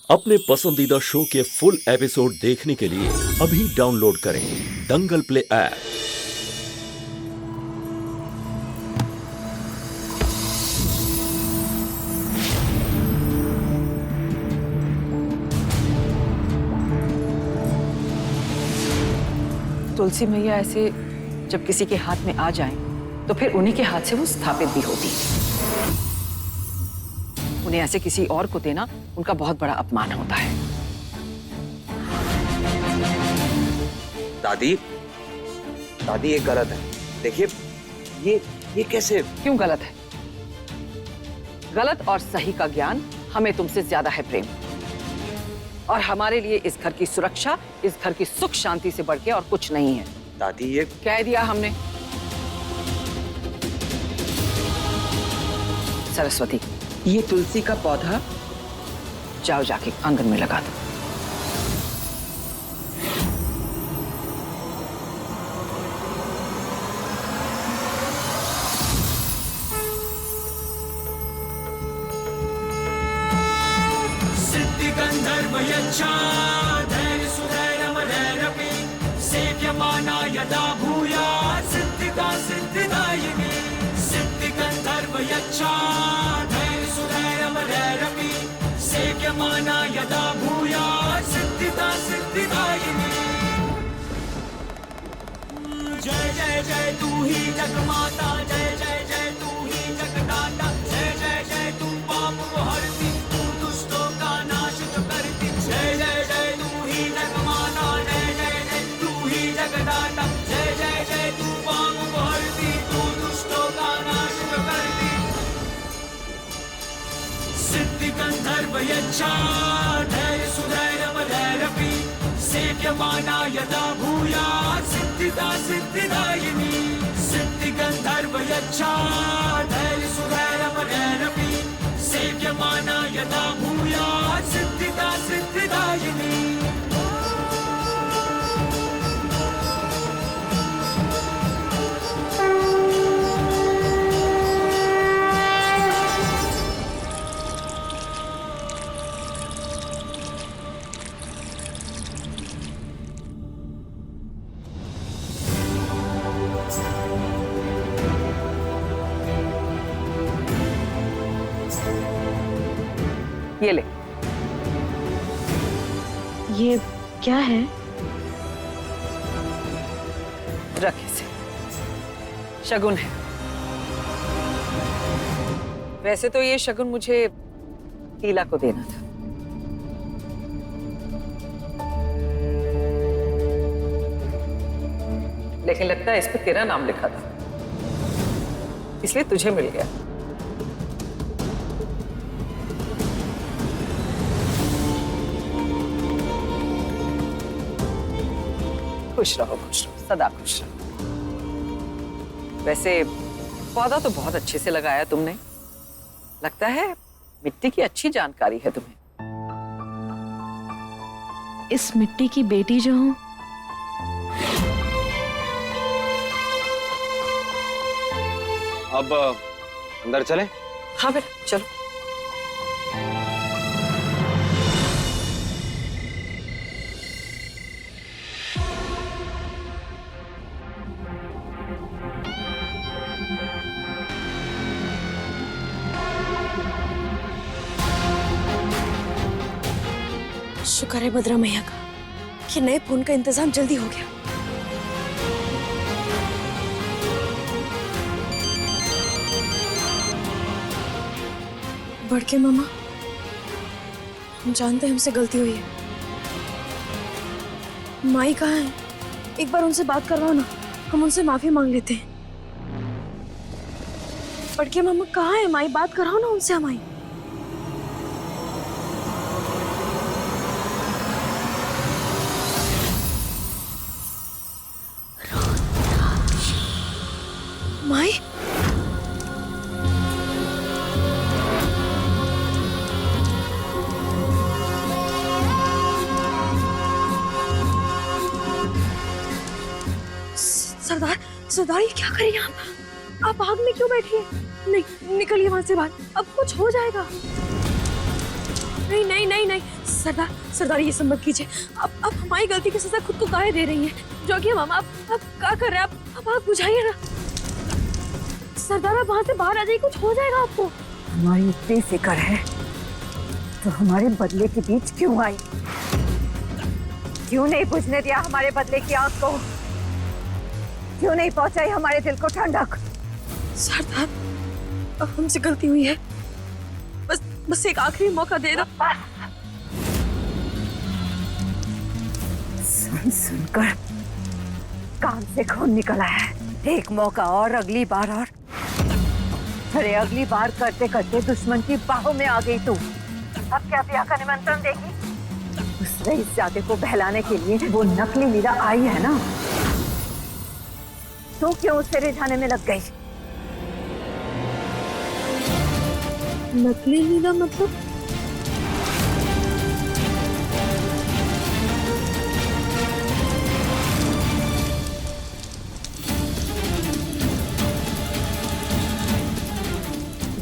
अपने पसंदीदा शो के फुल एपिसोड देखने के लिए अभी डाउनलोड करें दंगल प्ले ऐप। तुलसी मैया ऐसे जब किसी के हाथ में आ जाएं, तो फिर उन्हीं के हाथ से वो स्थापित भी होती है। उन्हें ऐसे किसी और को देना उनका बहुत बड़ा अपमान होता है। दादी, दादी ये गलत है। देखिए ये कैसे? क्यों गलत है? गलत और सही का ज्ञान हमें तुमसे ज्यादा है प्रेम, और हमारे लिए इस घर की सुरक्षा, इस घर की सुख शांति से बढ़ के और कुछ नहीं है। दादी ये कह दिया हमने। सरस्वती, ये तुलसी का पौधा जाओ जाके आंगन में लगा दो। सिद्धि गंधर्व यच्छा धैर्य सुधैर्यमरैरपि सेव्यमाना यदा भूयात् सिद्धिदा सिद्धिदायिनी। सिद्धि गंधर्व यच्छा धैर्य सुधैर्यमरैरपि सेव्यमाना यदा भूयात् सिद्धिदा सिद्धिदायिनी। जय जय जय तू ही जगमाता, जय जय जय तू ही जगदाता, जय जय जय तू पाप को हरती, तू दुष्टों का नाश जो करती। जय जय जय तू ही जगमाता, जय जय जय तू ही जगदाता, जय जय जय तू पाप को हरती, तू दुष्टों का नाश जो करती। सिद्धि गंधर्व यच्छा धैर्य सुधैर्यमरैरपि सेव्यमाना यदा भूयात् सिद्धिदा सिद्धिदायिनी। सिद्धि गंधर्व यच्छा धैर्य सुधैर्यमरैरपि सेव्यमाना यदा भूयात् सिद्धिदा सिद्धिदायिनी। ये ले। ये क्या है? रख इसे, शगुन है। वैसे तो ये शगुन मुझे टीला को देना था, लेकिन लगता है इस पे तेरा नाम लिखा था, इसलिए तुझे मिल गया। खुश रहो, सदा खुश रहो। वैसे पौधा तो बहुत अच्छे से लगाया तुमने, लगता है मिट्टी की अच्छी जानकारी है तुम्हें। इस मिट्टी की बेटी जो हूं, अब अंदर चले? हाँ बेटा चलो। शुक्र है भद्रा मैया का कि नए फोन का इंतजाम जल्दी हो गया। बड़के मामा, हम जानते हैं हमसे गलती हुई है। माई कहाँ है? एक बार उनसे बात करवाओ ना, हम उनसे माफी मांग लेते हैं। बड़के मामा कहाँ है? माई बात कराओ ना उनसे हमारी। माई, सरदार, सरदार ये क्या करेंगे आप आग में क्यों बैठी है? नहीं, निकलिए वहां से बाहर, अब कुछ हो जाएगा। नहीं नहीं नहीं नहीं, सरदार सरदार ये सब मत कीजिए। अब हमारी गलती की सजा खुद को काहे दे रही है। जोगी मामा आप क्या कर रहे हैं? आप आग बुझाइए ना। सरदार आप वहाँ से बाहर आ जाइए, कुछ हो जाएगा आपको। हमारी इतनी फिक्र है तो हमारे बदले के बीच क्यों आई? क्यों नहीं बुझने दिया हमारे बदले की आग को? क्यों नहीं पहुंचाई हमारे दिल को ठंडक? सरदार अब हमसे गलती हुई है, बस एक आखिरी मौका दे दो। सुन सुनकर कान से खून निकला है। एक मौका और, अगली बार और। अरे अगली बार करते करते दुश्मन की बाहों में आ गई तू। अब क्या ब्याह का निमंत्रण देगी? उस रईसजादे को बहलाने के लिए वो नकली मीरा आई है ना, तो क्यों उससे रिझाने में लग गई? नकली मीरा मतलब?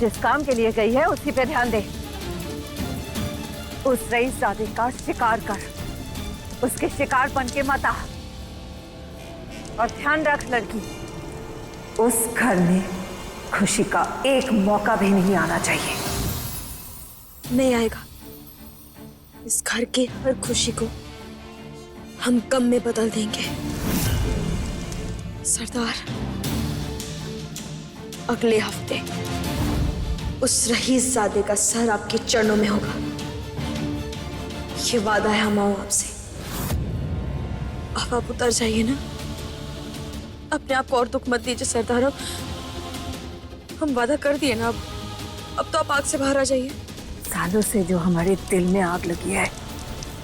जिस काम के लिए गई है उसी पे ध्यान दे। उस रईसजादे का शिकार कर, उसके शिकार बन के मत आ। और ध्यान रख लड़की, उस घर में खुशी का एक मौका भी नहीं आना चाहिए। नहीं आएगा। इस घर की हर खुशी को हम गम में बदल देंगे। सरदार अगले हफ्ते उस रईसजादे का सर आपके चरणों में होगा। ये वादा है हम आपसे। अब आप उतर जाइए ना। अपने आप को और दुख मत दीजिए सरदार। हम वादा कर दिए ना, अब तो आप आग से बाहर आ जाइए। सालों से जो हमारे दिल में आग लगी है,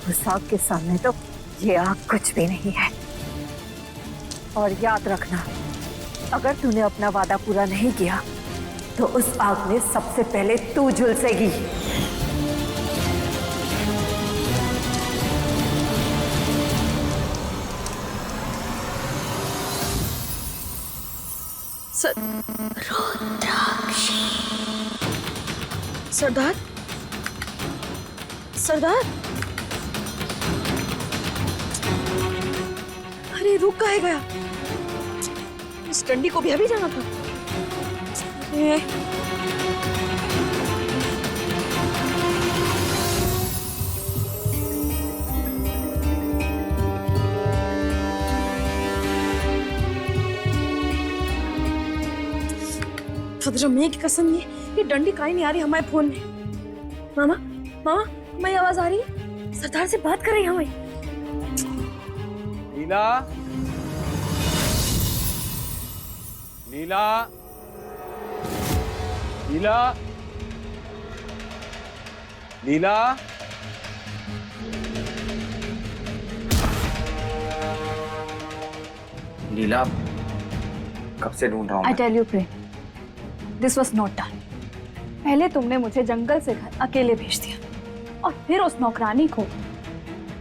उस आग के सामने तो ये आग कुछ भी नहीं है। और याद रखना, अगर तूने अपना वादा पूरा नहीं किया तो उस आग में सबसे पहले तू झुलसेगी। सरदार सरदार अरे रुक काहे गया? इस डंडी को भी अभी जाना था। अरे खतरमे की कसम, ये डंडी काहे नहीं आ रही हमारे फोन में? मामा मामा हमारी आवाज आ रही है? सरदार से बात कर रही है हमारी। नीला, नीला, नीला, नीला। नीला, कब से ढूंढ रहा हूँ I मैं। tell you, Prem, this was not done. पहले तुमने मुझे जंगल से घर अकेले भेज दिया और फिर उस नौकरानी को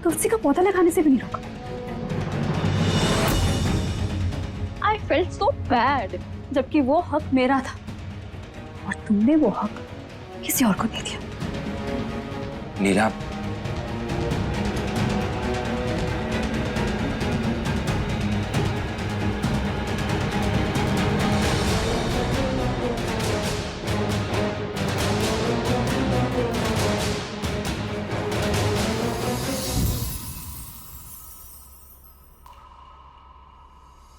तुलसी का पौधा लगाने से भी नहीं रोका। I felt so bad, जबकि वो हक मेरा था और तुमने वो हक किसी और को दे दिया। नीला,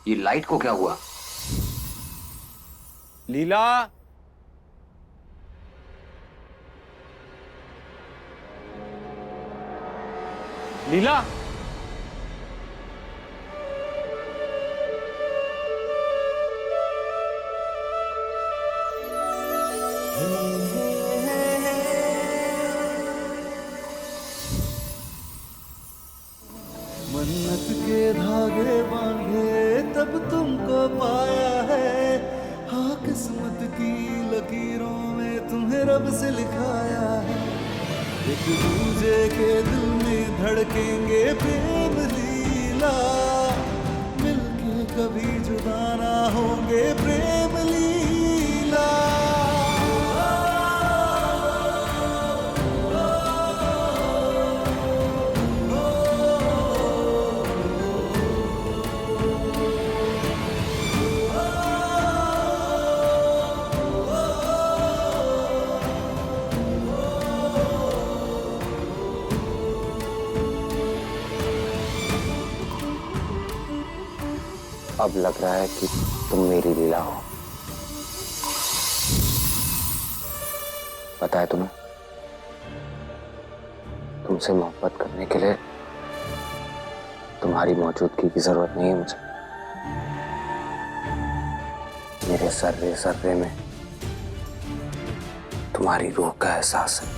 ये लाइट को क्या हुआ? लीला, लीला, मन्नत के धागे बांधे तब तुमको पाया है। हाँ, किस्मत की लकीरों में तुम्हें रब से लिखाया है। एक दूजे के दिल में धड़केंगे प्रेम लीला, मिलके कभी जुदा ना होंगे प्रेम लीला। अब लग रहा है कि तुम मेरी लीला हो। पता है तुम्हें, तुमसे मोहब्बत करने के लिए तुम्हारी मौजूदगी की जरूरत नहीं है मुझे। मेरे सर्रे सर्रे में तुम्हारी रूह का एहसास है।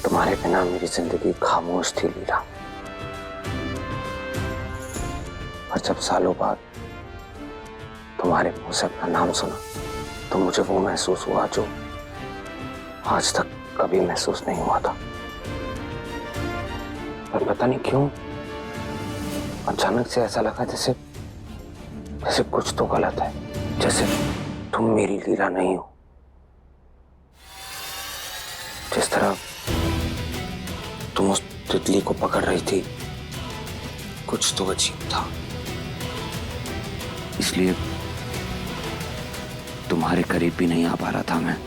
तुम्हारे बिना मेरी जिंदगी खामोश थी लीला। पर जब सालों बाद तुम्हारे मुंह से अपना नाम सुना तो मुझे वो महसूस हुआ जो आज तक कभी महसूस नहीं हुआ था। पर पता नहीं क्यों अचानक से ऐसा लगा जैसे कुछ तो गलत है, जैसे तुम मेरी लीला नहीं हो। जिस तरह तुम उस तितली को पकड़ रही थी, कुछ तो अजीब था। इसलिए तुम्हारे करीब भी नहीं आ पा रहा था मैं।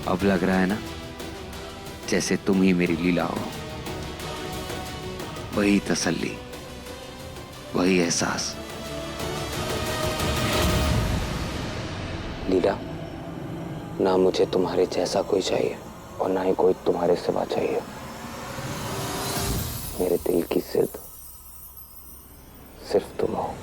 अब लग रहा है ना जैसे तुम ही मेरी लीला हो। वही तसल्ली, वही एहसास। लीला, ना मुझे तुम्हारे जैसा कोई चाहिए और ना ही कोई तुम्हारे सिवा चाहिए। मेरे दिल की जिद सिर्फ तुम हो।